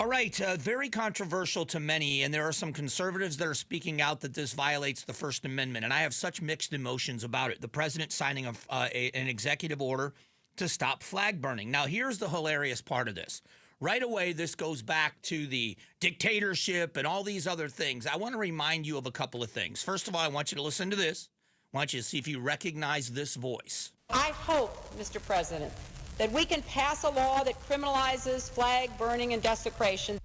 All right, very controversial to many, and there are some conservatives that are speaking out that this violates the First Amendment, and I have such mixed emotions about it. The president signing an executive order to stop flag burning. Now, here's the hilarious part of this. Right away, this goes back to the dictatorship and all these other things. I want to remind you of a couple of things. First of all, I want you to listen to this. I want you to see if you recognize this voice. I hope, Mr. President, that we can pass a law that criminalizes flag burning and desecration.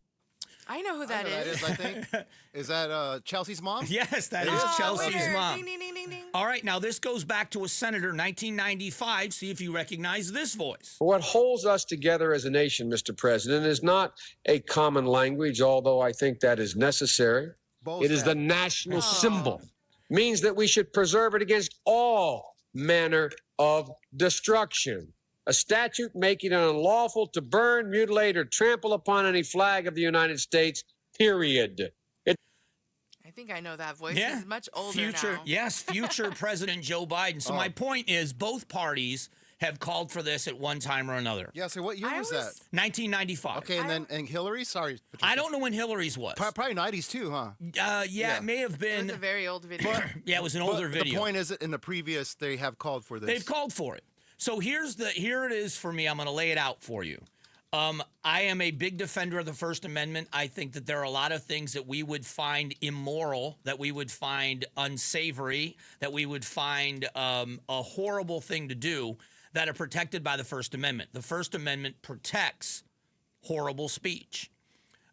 I know who that is. I think. Is that Chelsea's mom? Yes, that is Chelsea's winner. mom. Ding, ding, ding, ding, ding. All right, now this goes back to a senator, 1995. See if you recognize this voice. What holds us together as a nation, Mr. President, is not a common language, although I think that is necessary. It is the national symbol. Means that we should preserve it against all manner of destruction. A statute making it unlawful to burn, mutilate, or trample upon any flag of the United States, period. I think I know that voice. He's much older now. Yes, future President Joe Biden. So my point is both parties have called for this at one time or another. Yeah, so what year was that? 1995. Okay, and Hillary? Sorry. Patricia. I don't know when Hillary's was. Probably 90s too, huh? Yeah, it may have It been. was a very old video. Yeah, it was an older video. The point is, in the previous, they have called for this. They've called for it. So here it is for me. I'm going to lay it out for you. I am a big defender of the First Amendment. I think that there are a lot of things that we would find immoral, that we would find unsavory, that we would find a horrible thing to do that are protected by the First Amendment. The First Amendment protects horrible speech.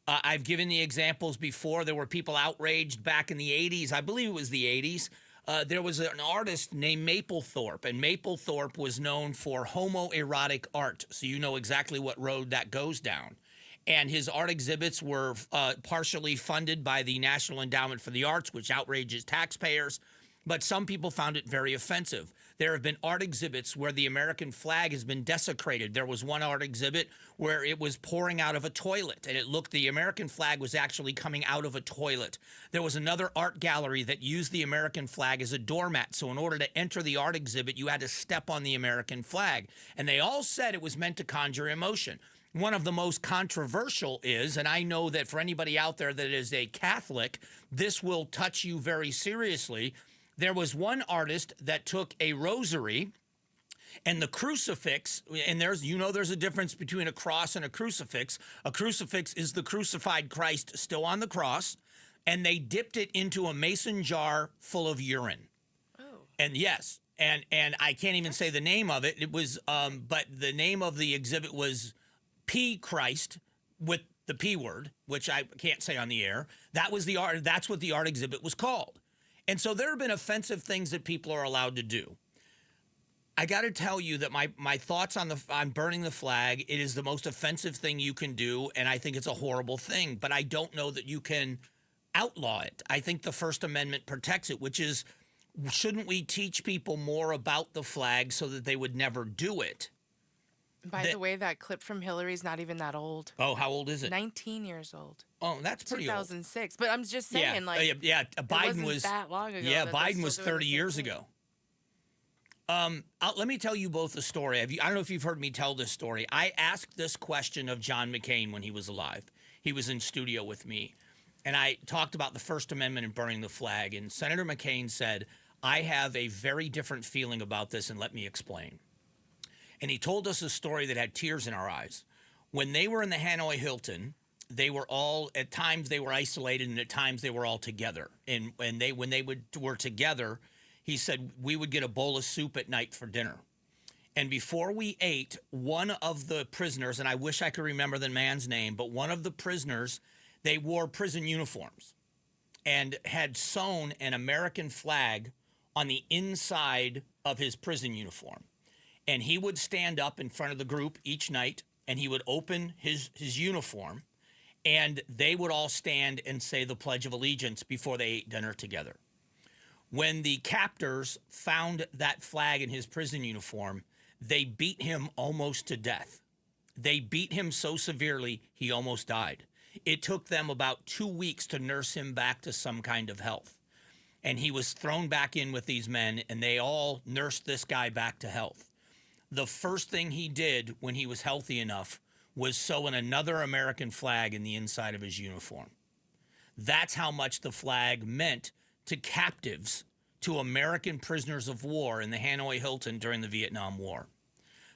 I've given the examples before. There were people outraged back in the 80s. I believe it was the 80s. There was an artist named Mapplethorpe, and Mapplethorpe was known for homoerotic art. So you know exactly what road that goes down. And his art exhibits were partially funded by the National Endowment for the Arts, which outrages taxpayers. But some people found it very offensive. There have been art exhibits where the American flag has been desecrated. There was one art exhibit where it was pouring out of a toilet, and the American flag was actually coming out of a toilet. There was another art gallery that used the American flag as a doormat. So in order to enter the art exhibit, you had to step on the American flag. And they all said it was meant to conjure emotion. One of the most controversial is, and I know that for anybody out there that is a Catholic, this will touch you very seriously. There was one artist that took a rosary and the crucifix, and there's a difference between a cross and a crucifix. A crucifix is the crucified Christ still on the cross, and they dipped it into a mason jar full of urine. Oh. And yes, and I can't even say the name of it. It was, but the name of the exhibit was P Christ with the P word, which I can't say on the air. That was the art. That's what the art exhibit was called. And so there have been offensive things that people are allowed to do. I got to tell you that my thoughts on burning the flag, it is the most offensive thing you can do, and I think it's a horrible thing. But I don't know that you can outlaw it. I think the First Amendment protects it, which is, shouldn't we teach people more about the flag so that they would never do it? By the way, that clip from Hillary's not even that old. Oh, how old is it? 19 years old. Oh, that's pretty 2006. But I'm just saying, Biden was that long ago. Yeah, Biden was 30 years ago. Let me tell you both a story. I don't know if you've heard me tell this story. I asked this question of John McCain when he was alive. He was in studio with me, and I talked about the First Amendment and burning the flag. And Senator McCain said, "I have a very different feeling about this, and let me explain." And he told us a story that had tears in our eyes. When they were in the Hanoi Hilton, they were all, at times they were isolated, and at times they were all together. And when they were together, he said, we would get a bowl of soup at night for dinner. And before we ate, one of the prisoners, and I wish I could remember the man's name, but one of the prisoners, they wore prison uniforms and had sewn an American flag on the inside of his prison uniform. And he would stand up in front of the group each night, and he would open his uniform, and they would all stand and say the Pledge of Allegiance before they ate dinner together. When the captors found that flag in his prison uniform, they beat him almost to death. They beat him so severely, he almost died. It took them about 2 weeks to nurse him back to some kind of health. And he was thrown back in with these men, and they all nursed this guy back to health. The first thing he did when he was healthy enough was sewing another American flag in the inside of his uniform. That's how much the flag meant to captives, to American prisoners of war in the Hanoi Hilton during the Vietnam War.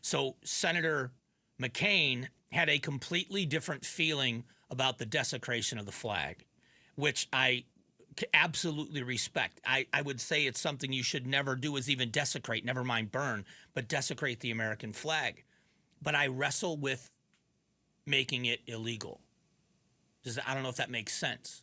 So Senator McCain had a completely different feeling about the desecration of the flag, which I absolutely respect. I would say it's something you should never do, is even desecrate, never mind burn, but desecrate the American flag. But I wrestle with making it illegal. I don't know if that makes sense.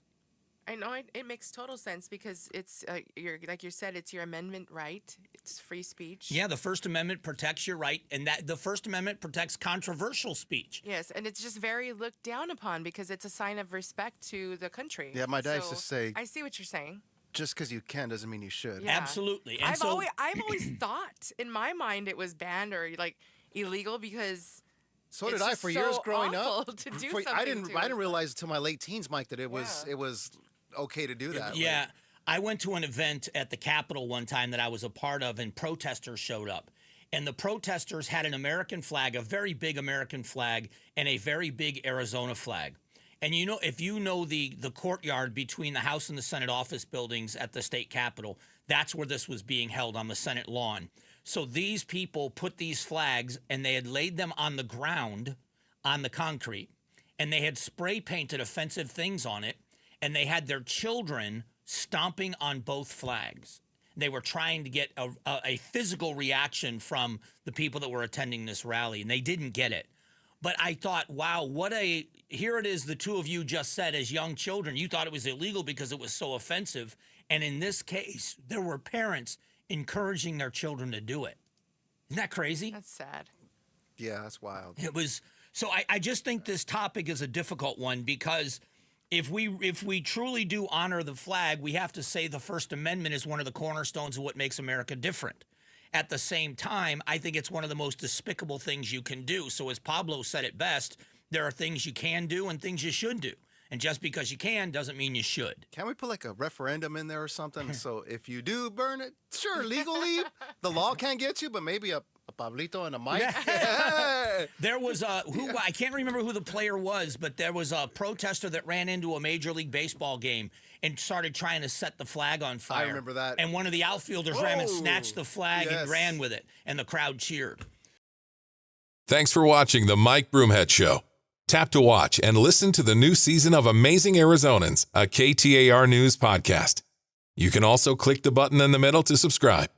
I know it makes total sense because it's like you said, it's your amendment right. It's free speech. Yeah, the First Amendment protects your right, and that the First Amendment protects controversial speech. Yes, and it's just very looked down upon because it's a sign of respect to the country. Yeah, my dad used to say, I see what you're saying. just because you can doesn't mean you should. Yeah. Absolutely. And I've always thought in my mind it was banned or like illegal because So did it's I just for so years growing awful up. to do I something didn't realize until my late teens, Mike, that it was okay to do that. Yeah. I went to an event at the Capitol one time that I was a part of, and protesters showed up. And the protesters had an American flag, a very big American flag, and a very big Arizona flag. And you know, if you know the courtyard between the House and the Senate office buildings at the state Capitol, that's where this was being held, on the Senate lawn. So these people put these flags, and they had laid them on the ground, on the concrete, and they had spray painted offensive things on it, and they had their children stomping on both flags. They were trying to get a physical reaction from the people that were attending this rally, and they didn't get it. But I thought, wow, here it is, the two of you just said, as young children, you thought it was illegal because it was so offensive. And in this case, there were parents encouraging their children to do it. Isn't that crazy? That's sad. Yeah, that's wild. It was. So I just think this topic is a difficult one because if we truly do honor the flag, we have to say the First Amendment is one of the cornerstones of what makes America different. At the same time, I think it's one of the most despicable things you can do. So as Pablo said it best, there are things you can do and things you should do. And just because you can doesn't mean you should. Can't we put like a referendum in there or something? So if you do burn it, sure, legally, the law can't get you, but maybe a Pablito and a Mike. Yeah. There was I can't remember who the player was, but there was a protester that ran into a Major League Baseball game and started trying to set the flag on fire. I remember that. And one of the outfielders ran and snatched the flag and ran with it, and the crowd cheered. Thanks for watching the Mike Broomhead Show. Tap to watch and listen to the new season of Amazing Arizonans, a KTAR News podcast. You can also click the button in the middle to subscribe.